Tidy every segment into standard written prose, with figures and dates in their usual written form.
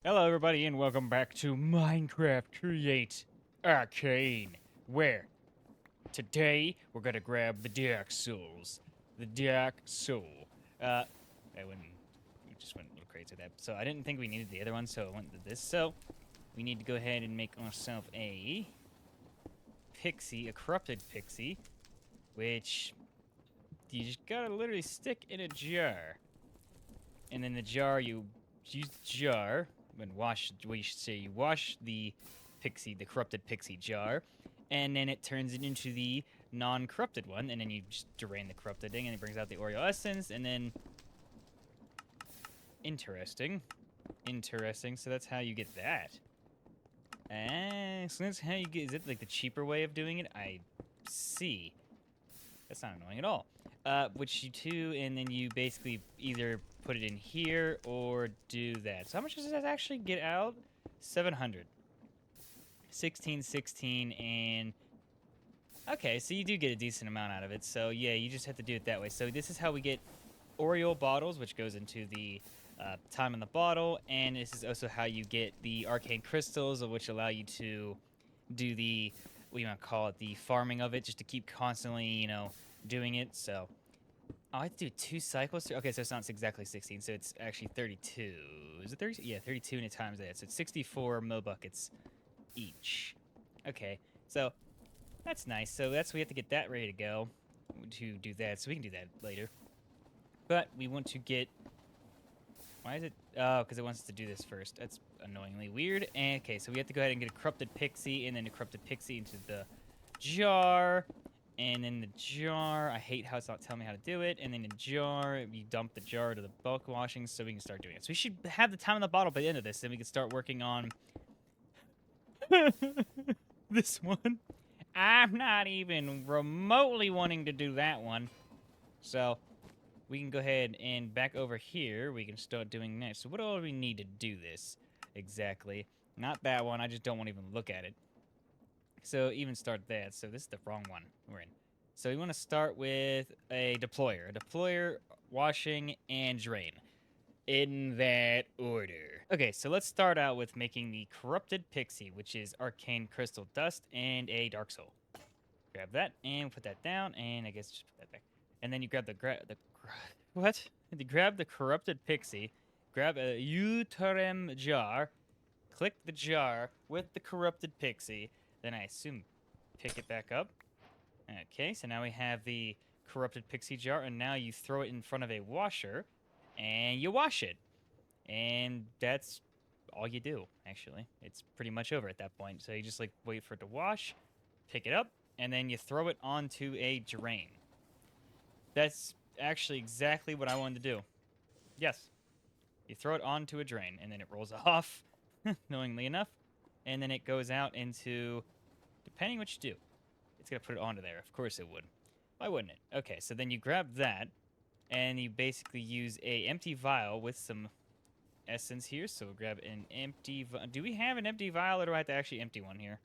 Hello everybody and welcome back to Minecraft Create Arcane, where today we're gonna grab the Dark Souls. The Dark Soul. I just went a little crazy with that. So I didn't think we needed the other one, so I went to this. So we need to go ahead and make ourselves a pixie, a corrupted pixie, which you just gotta literally stick in a jar. And then the jar, you use the jar and wash, what you should say, you wash the pixie, the corrupted pixie jar, and then it turns it into the non-corrupted one, and then you just drain the corrupted thing, and it brings out the Oreo essence, and then... Interesting. Interesting, so that's how you get that. So that's how you get, is it like the cheaper way of doing it? I see. That's not annoying at all. Which you do, and then you basically either put it in here or do that. So how much does that actually get out? 700. 16, 16, and... Okay, so you do get a decent amount out of it. So yeah, you just have to do it that way. So this is how we get Oreo bottles, which goes into the time in the bottle, and this is also how you get the arcane crystals, which allow you to do the, what do you want to call it, the farming of it, just to keep constantly, you know, doing it. So I have to do 2 cycles. Okay, so it's not exactly 16, so it's actually 32. Is it 30? Yeah, 32, and it times that. So it's 64 mo buckets each. Okay, so that's nice. So that's, we have to get that ready to go to do that. So we can do that later. But we want to get... Why is it... Oh, because it wants us to do this first. That's annoyingly weird. And, okay, so we have to go ahead and get a corrupted pixie, and then a corrupted pixie into the jar. And then the jar, I hate how it's not telling me how to do it. And then the jar, you dump the jar to the bulk washing so we can start doing it. So we should have the time in the bottle by the end of this. Then we can start working on this one. I'm not even remotely wanting to do that one. So we can go ahead and back over here. We can start doing next. So what all do we need to do this exactly? Not that one. I just don't want to even look at it. So even start that. So this is the wrong one we're in. So we want to start with a deployer. A deployer, washing, and drain. In that order. Okay, so let's start out with making the corrupted pixie, which is arcane crystal dust and a dark soul. Grab that and put that down, and I guess just put that back. And then you grab what? You grab the corrupted pixie, grab a Uterem jar, click the jar with the corrupted pixie, then I assume pick it back up. Okay, so now we have the corrupted pixie jar, and now you throw it in front of a washer, and you wash it. And that's all you do, actually. It's pretty much over at that point. So you just, like, wait for it to wash, pick it up, and then you throw it onto a drain. That's actually exactly what I wanted to do. Yes. You throw it onto a drain, and then it rolls off, knowingly enough, and then it goes out into, depending what you do, it's going to put it onto there. Of course it would. Why wouldn't it? Okay, so then you grab that, and you basically use a empty vial with some essence here. So we'll grab an empty vial. Do we have an empty vial, or do I have to actually empty one here?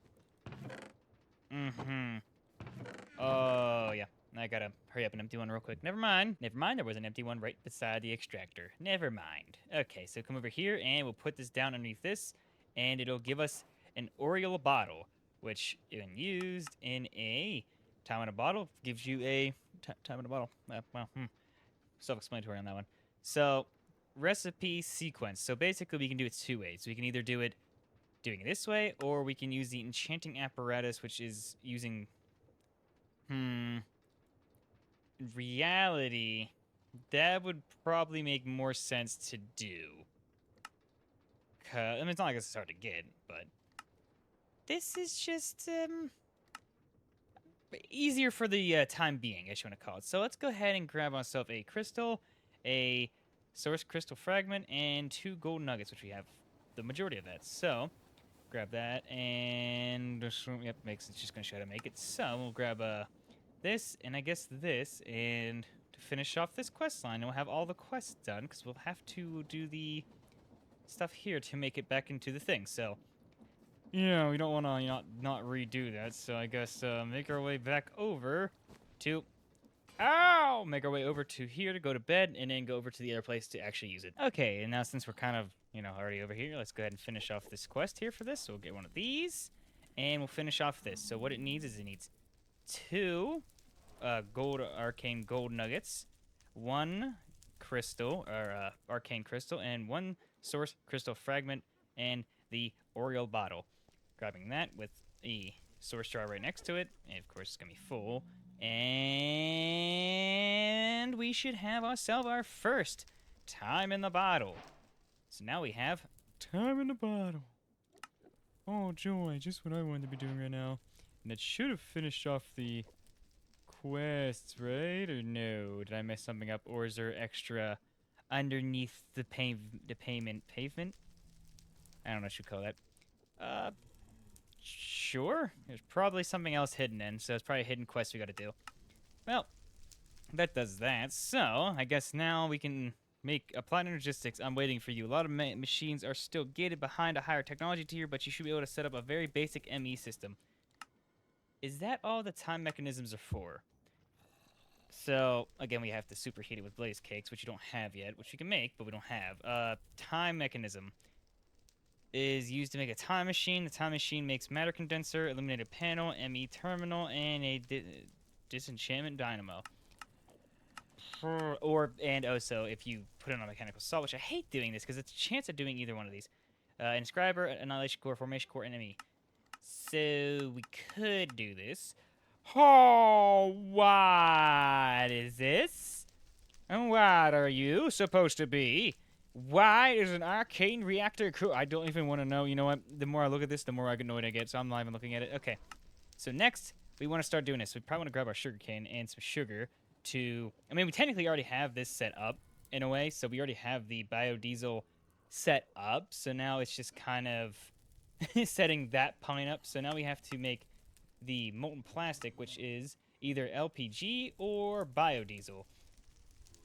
Oh, yeah. I gotta hurry up and empty one real quick. Never mind. Never mind, there was an empty one right beside the extractor. Never mind. Okay, so come over here, and we'll put this down underneath this, and it'll give us an Oreo bottle, which, when used in a time in a bottle, gives you a... time in a bottle. Self-explanatory on that one. So, recipe sequence. So basically we can do it 2 ways. We can either do it doing it this way, or we can use the enchanting apparatus, which is using... In reality, that would probably make more sense to do. I mean, it's not like it's hard to get, but... This is just, easier for the time being, I guess you want to call it. So let's go ahead and grab ourselves a crystal, a source crystal fragment, and 2 gold nuggets, which we have the majority of that. So grab that, and yep, it's just gonna show how to make it. So we'll grab this, and I guess this, and to finish off this quest line, and we'll have all the quests done, because we'll have to do the stuff here to make it back into the thing. So yeah, we don't want to not redo that, so I guess make our way back over to Ow! Make our way over to here to go to bed, and then go over to the other place to actually use it. Okay, and now since we're kind of, already over here, let's go ahead and finish off this quest here for this. So we'll get one of these, and we'll finish off this. So what it needs is it needs 2 arcane gold nuggets, 1 crystal, or arcane crystal, and 1 source crystal fragment, and the Oriole bottle. Grabbing that with a source jar right next to it, and of course it's gonna be full. And we should have ourselves our first time in the bottle. So now we have time in the bottle. Oh joy, just what I wanted to be doing right now. And that should have finished off the quests, right? Or no? Did I mess something up? Or is there extra underneath the pavement? I don't know what you call that. Sure. There's probably something else hidden in, so it's probably a hidden quest we gotta do. Well, that does that. So, I guess now we can apply logistics. I'm waiting for you. A lot of machines are still gated behind a higher technology tier, but you should be able to set up a very basic ME system. Is that all the time mechanisms are for? So, again, we have to superheat it with blaze cakes, which you don't have yet, which we can make, but we don't have. Time mechanism is used to make a time machine. The time machine makes matter condenser, illuminated panel, ME terminal, and a disenchantment dynamo. And also, if you put it on a mechanical saw, which I hate doing this because it's a chance of doing either one of these. Inscriber, Annihilation Core, Formation Core, and ME. So we could do this. Oh, what is this? And what are you supposed to be? Why is an arcane reactor cool? I don't even want to know. You know what? The more I look at this, the more annoyed I get, so I'm not even looking at it. Okay. So next, we want to start doing this. We probably want to grab our sugarcane and some sugar to... I mean, we technically already have this set up, in a way, so we already have the biodiesel set up, so now it's just kind of setting that pine up. So now we have to make the molten plastic, which is either LPG or biodiesel.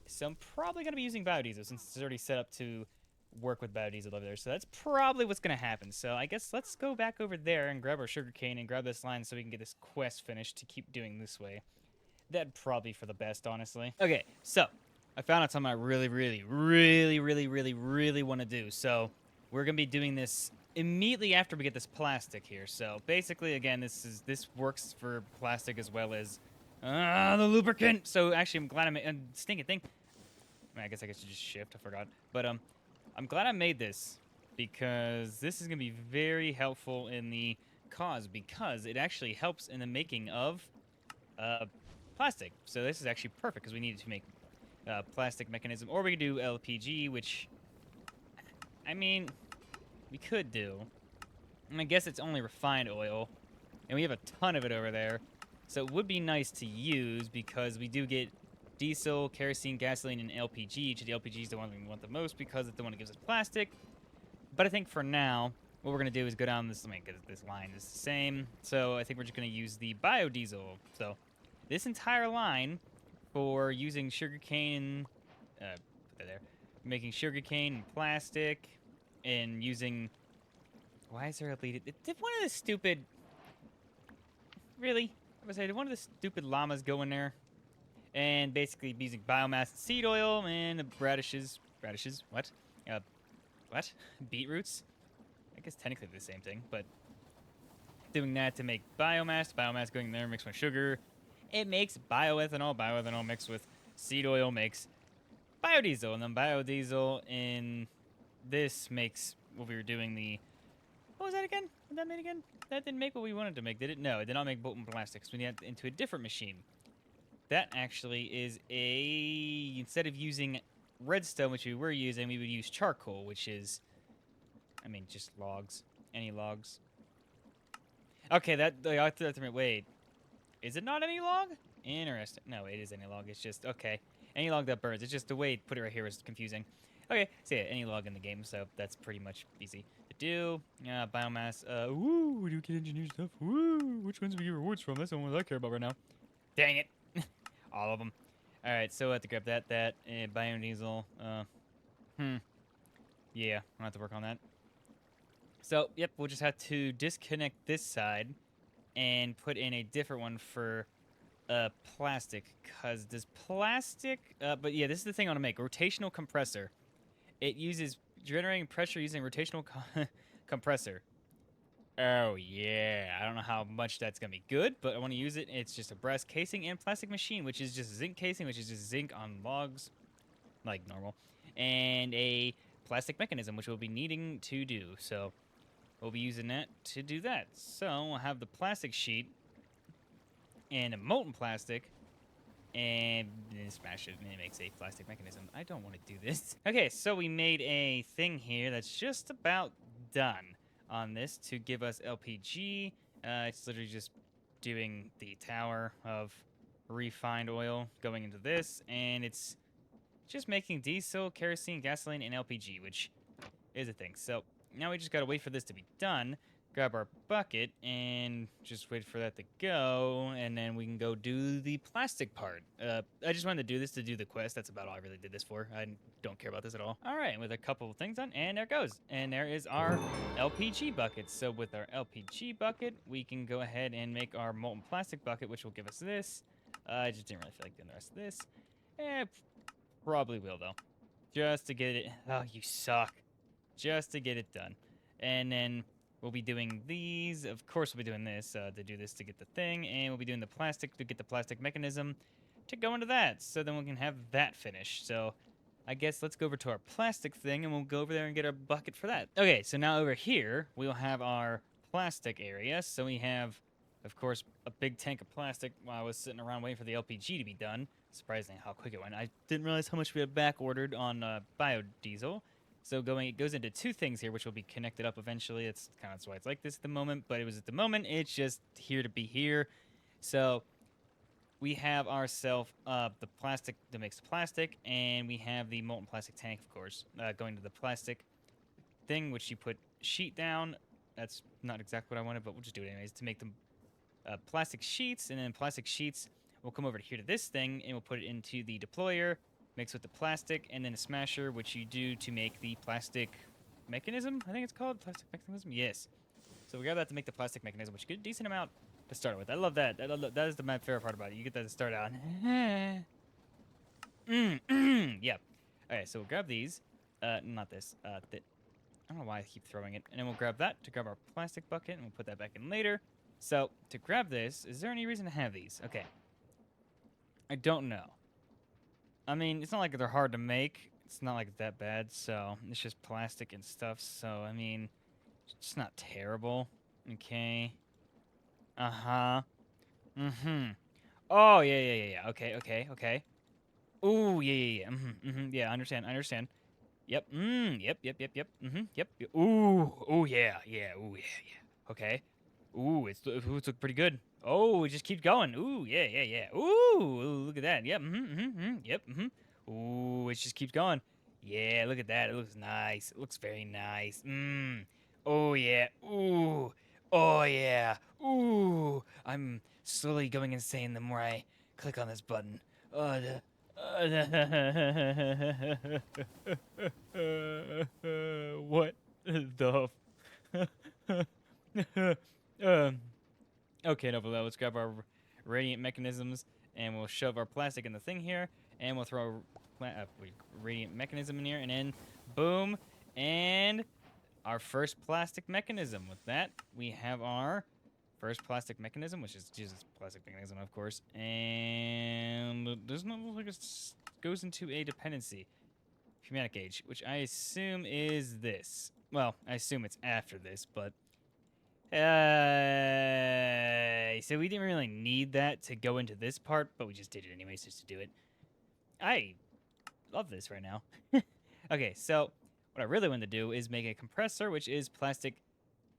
So I'm probably going to be using biodiesel since it's already set up to work with biodiesel over there. So that's probably what's going to happen. So I guess let's go back over there and grab our sugarcane and grab this line so we can get this quest finished to keep doing this way. That'd probably be for the best, honestly. Okay, so I found out something I really want to do. So we're going to be doing this immediately after we get this plastic here. So basically, again, this works for plastic as well as the lubricant. So actually, I'm glad I made stinking thing. I mean, I guess I should just shift. I forgot. But I'm glad I made this because this is going to be very helpful in the cause because it actually helps in the making of plastic. So this is actually perfect because we needed to make plastic mechanism. Or we could do LPG, which, I mean, we could do. And I guess it's only refined oil. And we have a ton of it over there. So it would be nice to use because we do get diesel, kerosene, gasoline, and LPG. Each of the LPG is the one we want the most because it's the one that gives us plastic. But I think for now, what we're going to do is go down this, because this line is the same. So I think we're just going to use the biodiesel. So this entire line for using sugarcane, put that there, making sugarcane and plastic, and using, why is there a lead? Did one of the stupid, really? I was saying, did one of the stupid llamas go in there? And basically using biomass and seed oil and radishes, what? What? Beetroots? I guess technically the same thing, but doing that to make biomass going in there mixed with sugar. It makes bioethanol mixed with seed oil makes biodiesel, and then biodiesel in this makes what we were doing what was that again? What that made again? That didn't make what we wanted to make, did it? No, it did not make molten plastics. We need it into a different machine. That actually is instead of using redstone, which we were using, we would use charcoal, which is, I mean, just logs. Any logs. Okay, wait. Is it not any log? Interesting. No, it is any log. It's just, okay. Any log that burns. It's just the way to put it right here is confusing. Okay, so yeah, any log in the game, so that's pretty much easy to do. Biomass. Woo, we do get engineered stuff. Woo, which ones we get rewards from? That's the one I care about right now. Dang it. All of them. All right, so I have to grab that, and biodiesel. Yeah, I'll have to work on that. So, yep, we'll just have to disconnect this side and put in a different one for plastic, because does plastic... but yeah, this is the thing I want to make. Rotational compressor. It uses generating pressure using rotational compressor. Oh, yeah. I don't know how much that's going to be good, but I want to use it. It's just a brass casing and plastic machine, which is just zinc casing, which is just zinc on logs, like normal, and a plastic mechanism, which we'll be needing to do. So we'll be using that to do that. So we'll have the plastic sheet and a molten plastic, and then smash it, and it makes a plastic mechanism. I don't want to do this. Okay, so we made a thing here that's just about done on this to give us LPG. It's literally just doing the tower of refined oil going into this, and it's just making diesel, kerosene, gasoline, and LPG, which is a thing. So now we just gotta wait for this to be done, grab our bucket, and just wait for that to go, and then we can go do the plastic part. I just wanted to do this to do the quest. That's about all I really did this for. I don't care about this at all. All right, with a couple of things done, and there it goes. And there is our LPG bucket. So with our LPG bucket, we can go ahead and make our molten plastic bucket, which will give us this. I just didn't really feel like doing the rest of this. Probably will, though. Just to get it... Oh, you suck. Just to get it done. And then we'll be doing these. Of course, we'll be doing this to do this to get the thing. And we'll be doing the plastic to get the plastic mechanism to go into that. So then we can have that finished. So I guess let's go over to our plastic thing, and we'll go over there and get our bucket for that. Okay, so now over here, we'll have our plastic area. So we have, of course, a big tank of plastic while I was sitting around waiting for the LPG to be done. Surprising how quick it went. I didn't realize how much we had back ordered on biodiesel. So it goes into two things here, which will be connected up eventually. It's kind of why it's like this at the moment, but it was at the moment. It's just here to be here. So we have ourselves the plastic that makes the plastic, and we have the molten plastic tank, of course, going to the plastic thing, which you put sheet down. That's not exactly what I wanted, but we'll just do it anyways to make them plastic sheets, and then plastic sheets. We'll come over here to this thing, and we'll put it into the deployer, mix with the plastic, and then a smasher, which you do to make the plastic mechanism, I think it's called. Plastic mechanism? Yes. So we got that to make the plastic mechanism, which you get a decent amount to start with. I love that. That is my favorite part about it. You get that to start out. Yeah. Okay, so we'll grab these. Not this. I don't know why I keep throwing it. And then we'll grab that to grab our plastic bucket, and we'll put that back in later. So, to grab this, is there any reason to have these? Okay. I don't know. I mean, it's not like they're hard to make. It's not like it's that bad, so it's just plastic and stuff. So, I mean, it's not terrible. Okay. Uh-huh. Mm-hmm. Oh, yeah. Okay. Ooh, yeah. Yeah, I understand. Yep. Yep. Yep. Ooh, yeah. Okay. Ooh, it's looking pretty good. Oh, it just keeps going. Ooh, yeah. Ooh, look at that. Yep. Yep. Ooh, it just keeps going. Yeah, look at that. It looks nice. It looks very nice. Oh yeah. Ooh. Oh yeah. Ooh. I'm slowly going insane the more I click on this button. What the? Okay, enough of that. Let's grab our radiant mechanisms, and we'll shove our plastic in the thing here, and we'll throw a radiant mechanism in here, and then boom, and our first plastic mechanism. With that, we have our first plastic mechanism, which is just plastic mechanism, of course, and doesn't look like it goes into a dependency. Schematic gauge, which I assume is this. Well, I assume it's after this, but so we didn't really need that to go into this part, but we just did it anyways just to do it. I love this right now. Okay, so what I really want to do is make a compressor, which is plastic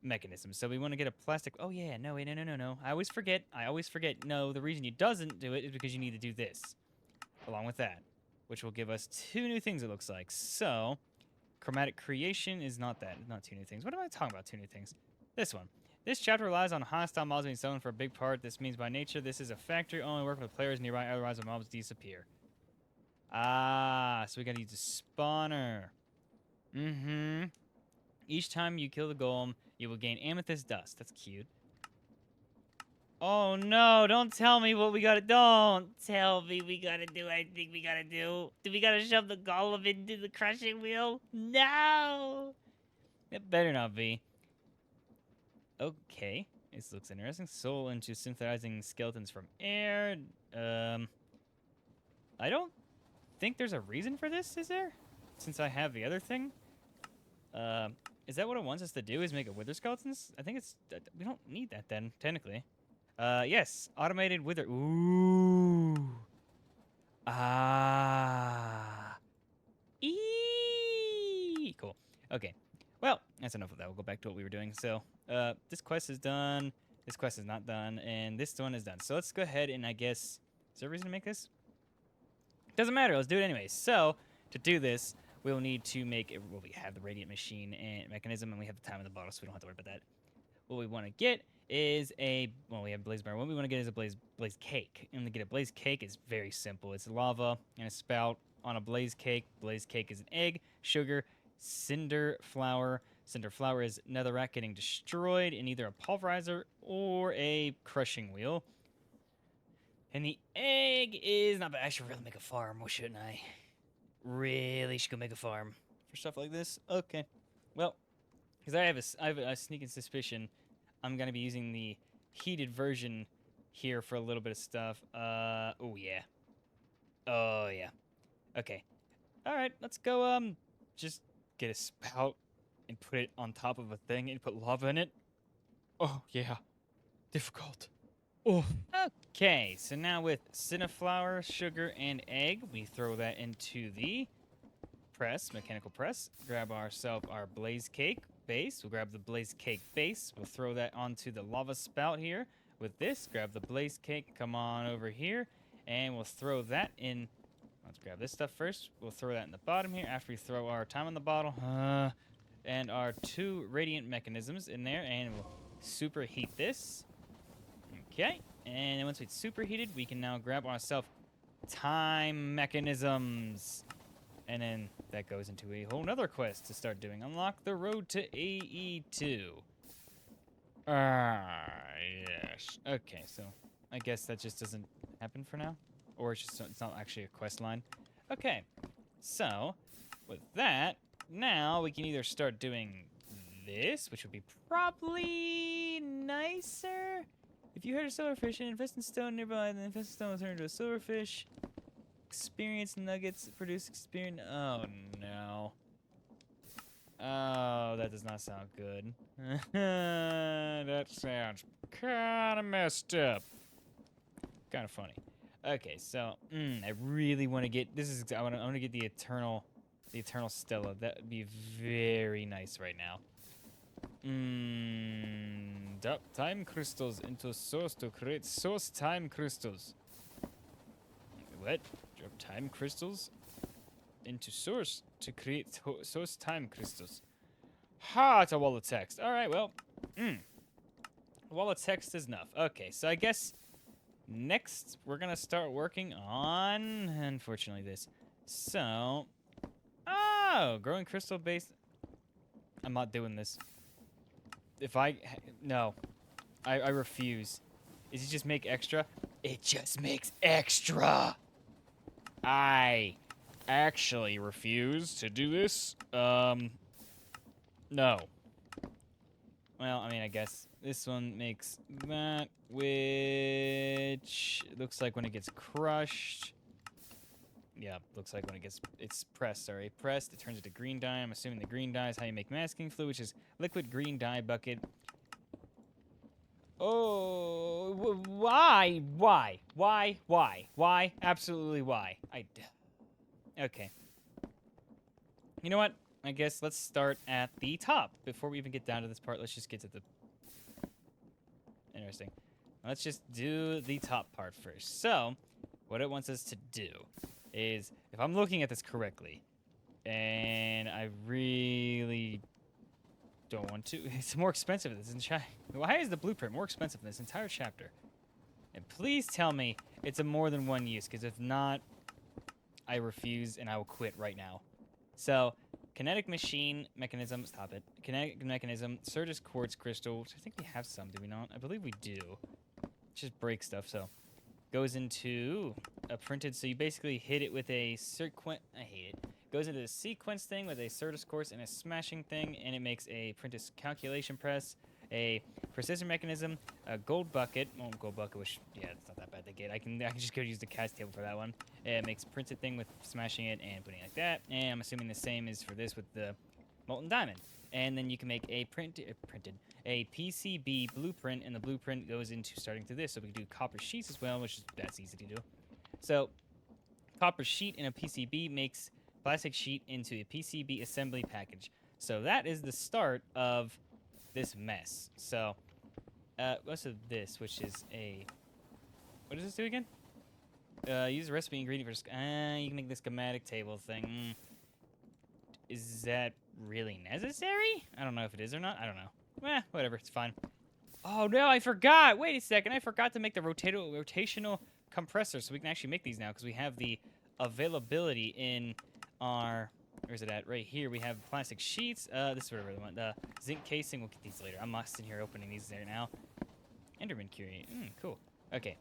mechanism. So we want to get a plastic... Oh, yeah. No, wait, no. I always forget. No, the reason you doesn't do it is because you need to do this along with that, which will give us two new things, it looks like. So chromatic creation is not that. Not two new things. What am I talking about, two new things? This one. This chapter relies on hostile mobs being stolen for a big part. This means by nature this is a factory only working with players nearby, otherwise the mobs disappear. Ah, so we gotta use a spawner. Each time you kill the golem, you will gain amethyst dust. That's cute. Oh no, don't tell me what we gotta, don't tell me we gotta do anything we gotta do. Do we gotta shove the golem into the crushing wheel? No! It better not be. Okay, this looks interesting. Soul into synthesizing skeletons from air. I don't think there's a reason for this, is there? Since I have the other thing? Is that what it wants us to do, is make a wither skeletons? I think it's, we don't need that then, technically. Yes, automated wither. Ooh. Ah. Eee. Cool. Okay. Well, that's enough of that. We'll go back to what we were doing. So, this quest is done. This quest is not done, and this one is done. So let's go ahead and I guess, is there a reason to make this? Doesn't matter. Let's do it anyway. So to do this, we'll need to make. Well, we have the radiant machine and mechanism, and we have the time in the bottle, so we don't have to worry about that. What we want to get is a, well, we have blaze bar. What we want to get is a blaze cake. And to get a blaze cake is very simple. It's lava and a spout on a blaze cake. Blaze cake is an egg, sugar, cinder flour. Cinder flour is netherrack getting destroyed in either a pulverizer or a crushing wheel. And the egg is not bad. I should really make a farm, or shouldn't I? Really should go make a farm for stuff like this. Okay, well, because I have a sneaking suspicion I'm gonna be using the heated version here for a little bit of stuff. Oh yeah. Oh yeah. Okay. All right, let's go. Just get a spout and put it on top of a thing and put lava in it. Oh yeah. Difficult. Oh. Okay, so now with cinnaflower, sugar, and egg, we throw that into the press, mechanical press. Grab ourselves our blaze cake base. We'll grab the blaze cake base. We'll throw that onto the lava spout here. With this, grab the blaze cake, come on over here, and we'll throw that in. Let's grab this stuff first. We'll throw that in the bottom here after we throw our time in the bottle. And our 2 radiant mechanisms in there, and we'll superheat this. Okay, and then once it's superheated, we can now grab ourselves time mechanisms. And then that goes into a whole nother quest to start doing. Unlock the road to AE2. Yes. Okay, so I guess that just doesn't happen for now. Or it's not actually a quest line. Okay, so with that, now we can either start doing this, which would be probably nicer. If you hurt a silverfish and invest in stone nearby, then the infested stone will turn into a silverfish. Experience nuggets produce experience. Oh no. Oh, that does not sound good. That sounds kind of messed up. Kind of funny. Okay, so I really want to get this. I want to get the eternal Stella. That would be very nice right now. Drop time crystals into source to create source time crystals. What? Drop time crystals into source to create source time crystals. Ha! It's a wall of text. All right, well, a wall of text is enough. Okay, so I guess next we're gonna start working on, unfortunately, this. So, growing crystal based. I'm not doing this. No, I refuse. Is it just make extra? It just makes extra. I actually refuse to do this. No. Well, I mean, I guess this one makes that, which looks like when it gets crushed. Yeah, looks like when it's pressed, pressed, it turns into green dye. I'm assuming the green dye is how you make masking fluid, which is liquid green dye bucket. Oh, why? Why? Absolutely why? Okay. You know what? I guess let's start at the top. Before we even get down to this part, let's just get to the... Interesting. Let's just do the top part first. So, what it wants us to do is, if I'm looking at this correctly, and I really don't want to, it's more expensive than this. Why is the blueprint more expensive than this entire chapter? And please tell me it's a more than one use, because if not, I refuse and I will quit right now. So, kinetic machine mechanism, stop it. Kinetic mechanism, Surges quartz crystal, which I think we have some, do we not? I believe we do. just break stuff. So goes into a printed. So you basically hit it with a sequence. I hate it. Goes into the sequence thing with a Certus course and a smashing thing, and it makes a printed calculation press, a precision mechanism, a gold bucket. Well, gold bucket, which yeah, it's not that bad to get. I can just go use the cast table for that one. It makes printed thing with smashing it and putting it like that. And I'm assuming the same is for this with the molten diamond. And then you can make a a PCB blueprint, and the blueprint goes into starting through this. So we can do copper sheets as well, which is that's easy to do. So copper sheet in a PCB makes plastic sheet into a PCB assembly package. So that is the start of this mess. So what's this, which is a what does this do again? Use a recipe ingredient for you can make the schematic table thing. Is that really necessary? I don't know if it is or not. I don't know. Whatever. It's fine. Oh, no, I forgot. Wait a second. I forgot to make the rotational compressor, so we can actually make these now because we have the availability in our... Where's it at? Right here. We have plastic sheets. This is what I really want. The zinc casing. We'll get these later. I'm not sitting here opening these there now. Enderman Curie. Cool. Okay.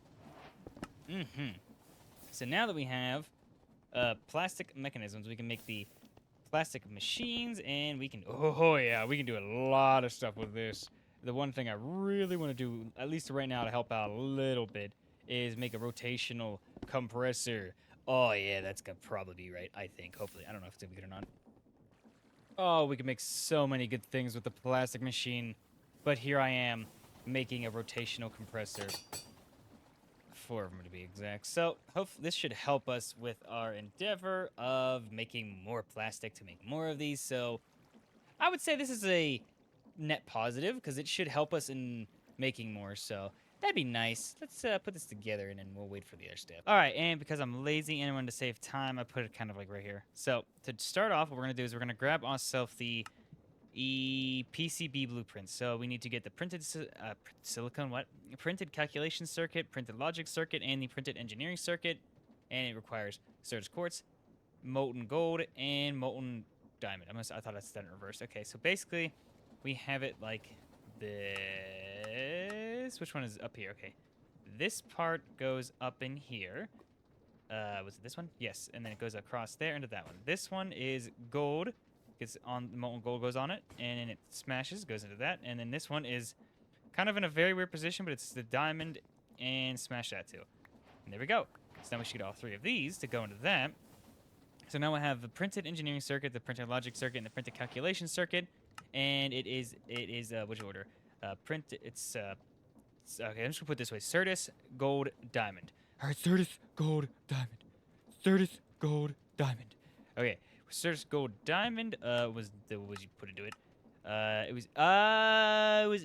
So now that we have plastic mechanisms, we can make the plastic machines, and we can we can do a lot of stuff with this. The one thing I really want to do, at least right now, to help out a little bit, is make a rotational compressor. Oh yeah, that's gonna probably be right, I think. Hopefully, I don't know if it's gonna be good or not. Oh, we can make so many good things with the plastic machine, but here I am making a rotational compressor. 4 of them to be exact. So hopefully this should help us with our endeavor of making more plastic to make more of these. So I would say this is a net positive because it should help us in making more. So that'd be nice. Let's put this together and then we'll wait for the other step. All right, and because I'm lazy and I wanted to save time, I put it kind of like right here. So to start off, what we're gonna do is we're gonna grab ourselves the PCB blueprint. So we need to get the printed printed calculation circuit, printed logic circuit, and the printed engineering circuit. And it requires Certus quartz, molten gold, and molten diamond. I thought I said it in reverse. Okay, so basically we have it like this. Which one is up here? Okay, this part goes up in here. Was it this one? Yes, and then it goes across there into that one. This one is gold. Gets on the molten gold goes on it, and then it smashes, goes into that, and then this one is kind of in a very weird position, but it's the diamond, and smash that too. And there we go. So now we should get all 3 of these to go into that. So now we have the printed engineering circuit, the printed logic circuit, and the printed calculation circuit, and it is which order? Okay, I'm just gonna put it this way: Certus, gold, diamond. All right, Certus, gold, diamond. Certus, gold, diamond. Okay. Certus gold diamond was you put into it.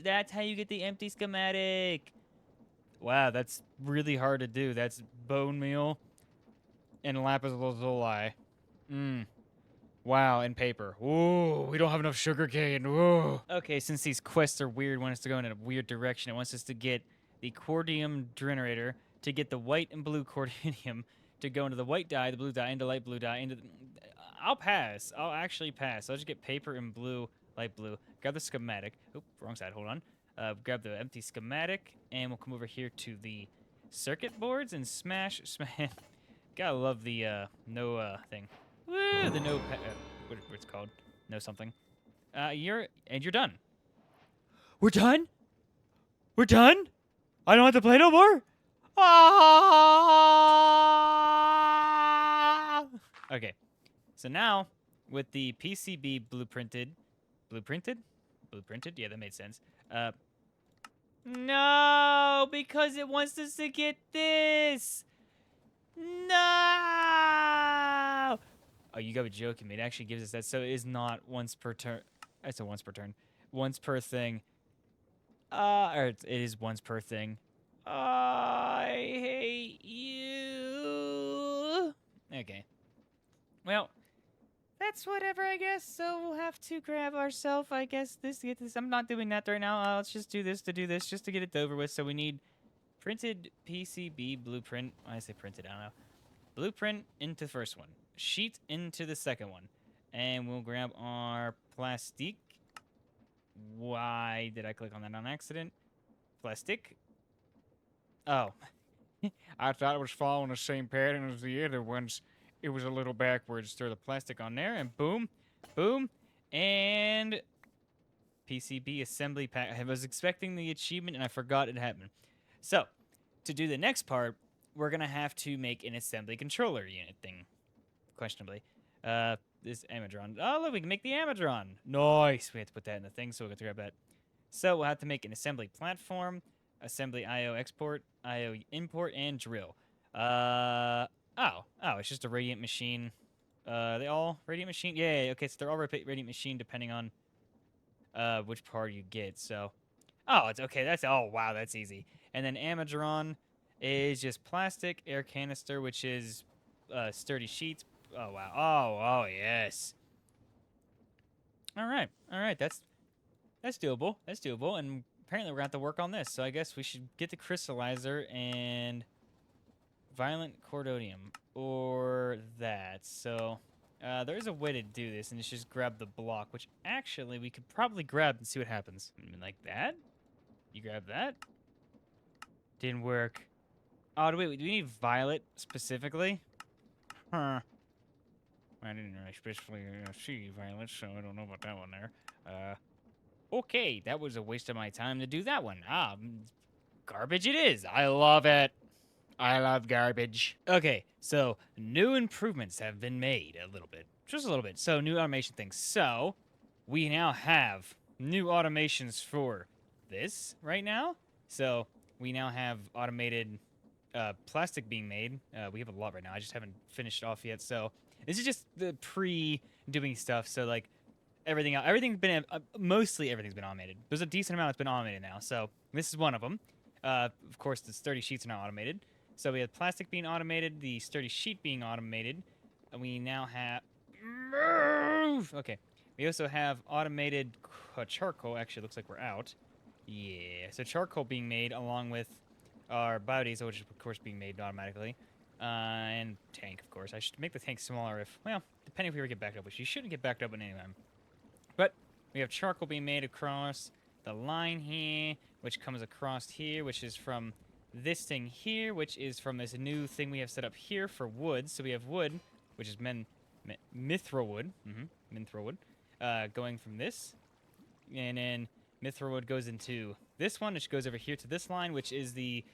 That's how you get the empty schematic. Wow, that's really hard to do. That's bone meal and lapis lazuli. Wow, and paper. Ooh, we don't have enough sugar cane. Ooh. Okay, since these quests are weird, want us to go in a weird direction. It wants us to get the cordium generator to get the white and blue cordium to go into the white dye, the blue dye, into light blue dye, into the... I'll pass. I'll actually pass. I'll just get paper and blue, light blue. Grab the schematic. Oop, wrong side. Hold on. Grab the empty schematic, and we'll come over here to the circuit boards and smash. Gotta love the no thing. Woo, the no. What it's called? No something. You're done. We're done. We're done. I don't have to play no more. Ah! Okay. So now, with the PCB blueprinted? Yeah, that made sense. No, because it wants us to get this. No. Oh, you gotta be joking me. It actually gives us that. So it is not once per turn. It's a once per turn. Once per thing. Or it is once per thing. I hate you. Okay. Well, that's whatever, I guess. So we'll have to grab ourselves, I guess, this to get this. I'm not doing that right now. Let's just do this to do this, just to get it over with. So we need printed PCB blueprint. I say printed, I don't know. Blueprint into the first one. Sheet into the second one. And we'll grab our plastic. Why did I click on that on accident? Plastic. Oh, I thought it was following the same pattern as the other ones. It was a little backwards. Throw the plastic on there, and boom, boom, and PCB assembly pack. I was expecting the achievement, and I forgot it happened. So, to do the next part, we're gonna have to make an assembly controller unit thing. Questionably. This Amadron. Oh, look, we can make the Amadron. Nice. We have to put that in the thing, so we'll have to grab that. So we'll have to make an assembly platform, assembly IO export, IO import, and drill. It's just a radiant machine. They all radiant machine? Yeah, okay, so they're all radiant machine depending on which part you get. So, oh, it's okay. Wow, that's easy. And then Amadron is just plastic air canister, which is sturdy sheets. Oh wow. Oh yes. All right. That's doable. That's doable. And apparently we're gonna have to work on this. So I guess we should get the crystallizer and violent cordonium or that. So there's a way to do this, and it's just grab the block, which actually we could probably grab and see what happens. I mean, like that. You grab that. Didn't work. Oh, wait. Do we need violet specifically? Huh. I didn't really specifically see violet, so I don't know about that one there. Okay, that was a waste of my time to do that one. Garbage it is. I love it. I love garbage. Okay, so new improvements have been made a little bit. Just a little bit. So, new automation things. So, we now have new automations for this right now. So, we now have automated plastic being made. We have a lot right now. I just haven't finished it off yet. So, this is just the pre-doing stuff. So, like, mostly everything's been automated. There's a decent amount that's been automated now. So, this is one of them. Of course, the sturdy sheets are now automated. So we have plastic being automated, the sturdy sheet being automated, and we now have... Move! Okay. We also have automated charcoal. Actually, it looks like we're out. Yeah. So charcoal being made along with our biodiesel, which is, of course, being made automatically. And tank, of course. I should make the tank smaller if... Well, depending if we ever get backed up, which you shouldn't get backed up in any time. But we have charcoal being made across the line here, which comes across here, which is from... this thing here, which is from this new thing we have set up here for wood. So we have wood, which is mithril wood. Mithril wood. Going from this. And then mithril wood goes into this one, which goes over here to this line, which is the,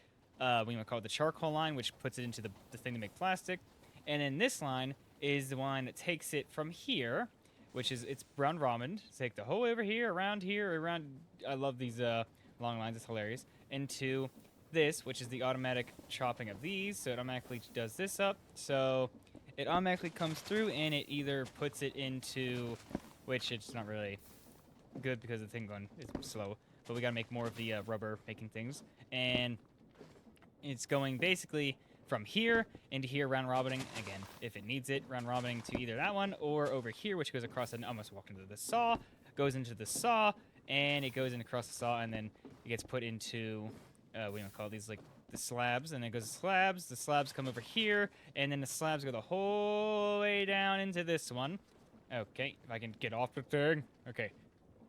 we might call it the charcoal line, which puts it into the thing to make plastic. And then this line is the one that takes it from here, which is, it's round robin. Take the whole way over here, around, I love these long lines, it's hilarious, into... this, which is the automatic chopping of these, so it automatically does this up. So it automatically comes through, and it either puts it into, which it's not really good because the thing going is slow, but we gotta make more of the rubber making things, and it's going basically from here into here, round robining again if it needs it, round robining to either that one or over here, which goes across and almost walked into the saw, goes into the saw, and it goes in across the saw, and then it gets put into we don't call these like the slabs, and then it goes to the slabs come over here, and then the slabs go the whole way down into this one. Okay, if I can get off the thing. Okay,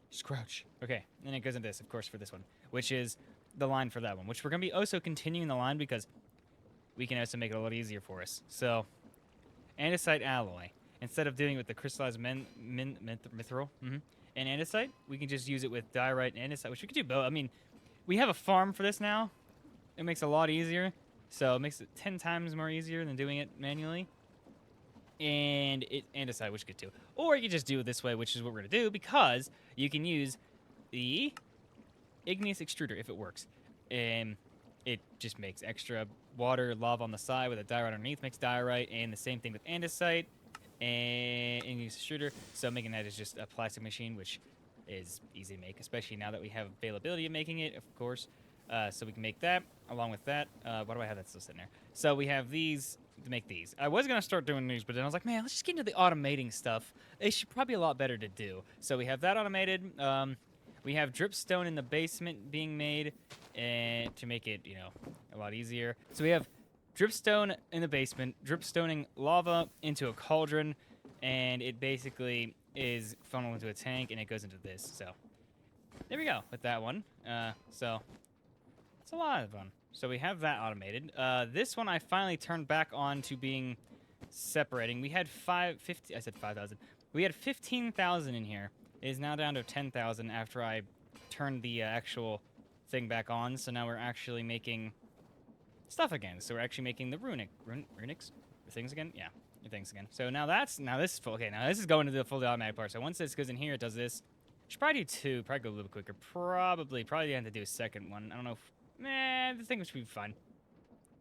scrouch. Okay, and it goes into this, of course, for this one, which is the line for that one, which we're going to be also continuing the line because we can also make it a lot easier for us. So, andesite alloy. Instead of doing it with the crystallized mithril and andesite, we can just use it with diorite and andesite, which we could do both. I mean, we have a farm for this now. It makes it a lot easier. So it makes it 10 times more easier than doing it manually. And decide which you could do. Or you could just do it this way, which is what we're going to do, because you can use the igneous extruder if it works. And it just makes extra water, lava on the side with a diorite underneath, makes diorite, and the same thing with andesite and igneous extruder. So making that is just a plastic machine, which is easy to make, especially now that we have availability of making it, of course. So we can make that along with that. Why do I have that still sitting there? So we have these to make these. I was going to start doing these, but then I was like, man, let's just get into the automating stuff. It should probably be a lot better to do. So we have that automated. We have dripstone in the basement being made to make it, you know, a lot easier. So we have dripstone in the basement, dripstoning lava into a cauldron, and it basically is funneled into a tank, and it goes into this. So there we go with that one. So it's a lot of fun. So we have that automated. This one I finally turned back on to being separating. We had 50, I said 5,000. We had 15,000 in here. It is now down to 10,000 after I turned the actual thing back on. So now we're actually making stuff again. So we're actually making the runics things again. Yeah, the things again. So now this is full. Okay, now this is going to the fully automatic part. So once this goes in here, it does this. Should probably do two. Probably go a little quicker. Probably have to do a second one. I don't know. The thing should be fine.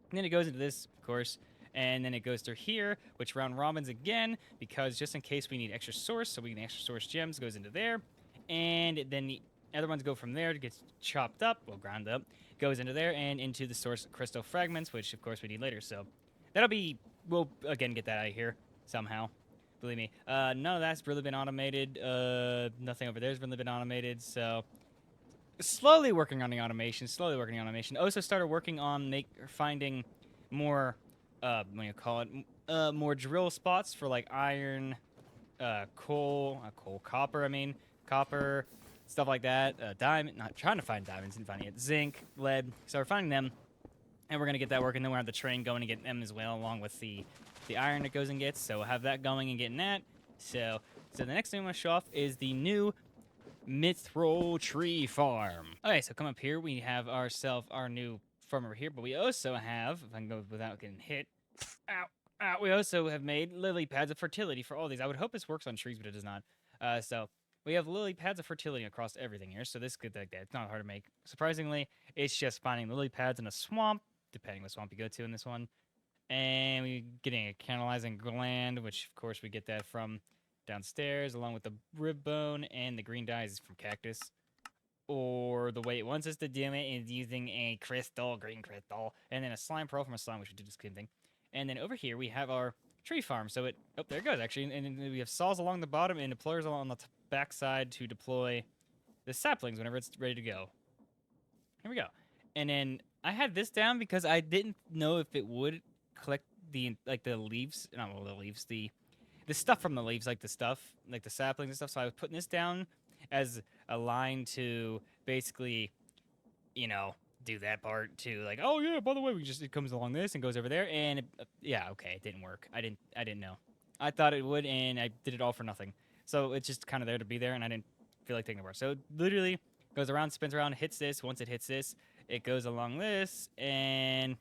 And then it goes into this, of course, and then it goes through here, which round robins again, because just in case we need extra source, so we need extra source gems, goes into there, and then the other ones go from there, it gets chopped up, well, ground up, goes into there, and into the source crystal fragments, which, of course, we need later, so that'll be, we'll, again, get that out of here, somehow. Believe me. None of that's really been automated, nothing over there's really been automated, so slowly working on the automation. Also started working on finding more, what do you call it? More drill spots for like iron, copper. Copper, stuff like that. Diamond. Not trying to find diamonds and finding it. Zinc, lead. So we're finding them, and we're gonna get that working. Then we're on the train going to get them as well, along with the iron that goes and gets. So we'll have that going and getting that. So the next thing I'm gonna show off is the new Mithril Tree Farm. Okay, so come up here. We have ourselves our new farm over here, but we also have, if I can go without getting hit, ow, we also have made lily pads of fertility for all these. I would hope this works on trees, but it does not. So we have lily pads of fertility across everything here, so this could, like that. It's not hard to make. Surprisingly, it's just finding lily pads in a swamp, depending what swamp you go to in this one. And we're getting a canalizing gland, which, of course, we get that from downstairs, along with the rib bone and the green dyes from cactus. Or the way it wants us to do it is using a green crystal, and then a slime pearl from a slime, which we did the same thing. And then over here we have our tree farm. So there it goes actually, and then we have saws along the bottom and deployers on the back side to deploy the saplings whenever it's ready to go. Here we go. And then I had this down because I didn't know if it would collect the leaves, the stuff from the leaves, like the saplings and stuff. So I was putting this down as a line to basically, do that part too. Like, oh yeah, by the way, it comes along this and goes over there, and it didn't work. I didn't know. I thought it would, and I did it all for nothing. So it's just kind of there to be there, and I didn't feel like taking it apart. So it literally goes around, spins around, hits this. Once it hits this, it goes along this, and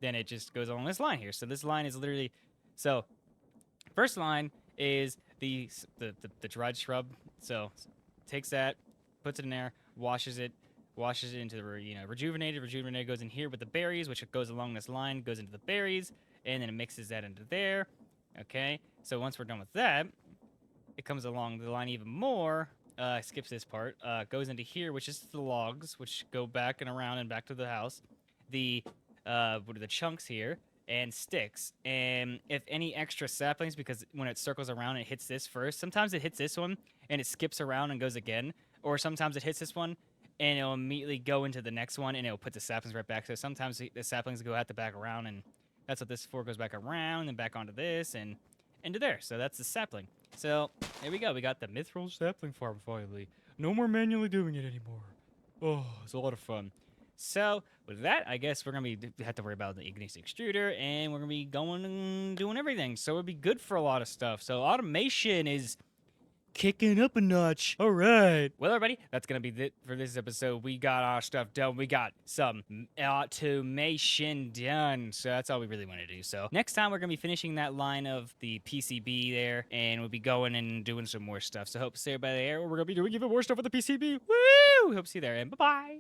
then it just goes along this line here. So this line is literally, first line is the dried shrub. So takes that, puts it in there, washes it into the rejuvenated. Rejuvenated goes in here with the berries, which goes along this line, goes into the berries, and then it mixes that into there. Okay, so once we're done with that, it comes along the line even more. Skips this part. Goes into here, which is the logs, which go back and around and back to the house. The chunks here. And sticks, and if any extra saplings, because when it circles around, it hits this first. Sometimes it hits this one, and it skips around and goes again, or sometimes it hits this one, and it'll immediately go into the next one, and it'll put the saplings right back. So sometimes the saplings go back around, and that's what this for, goes back around, and back onto this, and into there. So that's the sapling. So there we go. We got the Mithril sapling farm finally. No more manually doing it anymore. Oh, it's a lot of fun. So with that, I guess we're gonna have to worry about the igneous extruder, and we're gonna be going and doing everything. So it'd be good for a lot of stuff. So automation is kicking up a notch. All right. Well, everybody, that's gonna be it for this episode. We got our stuff done. We got some automation done. So that's all we really want to do. So next time we're gonna be finishing that line of the PCB there, and we'll be going and doing some more stuff. So hope to see everybody there. We're gonna be doing even more stuff with the PCB. Woo! Hope to see you there, and bye bye.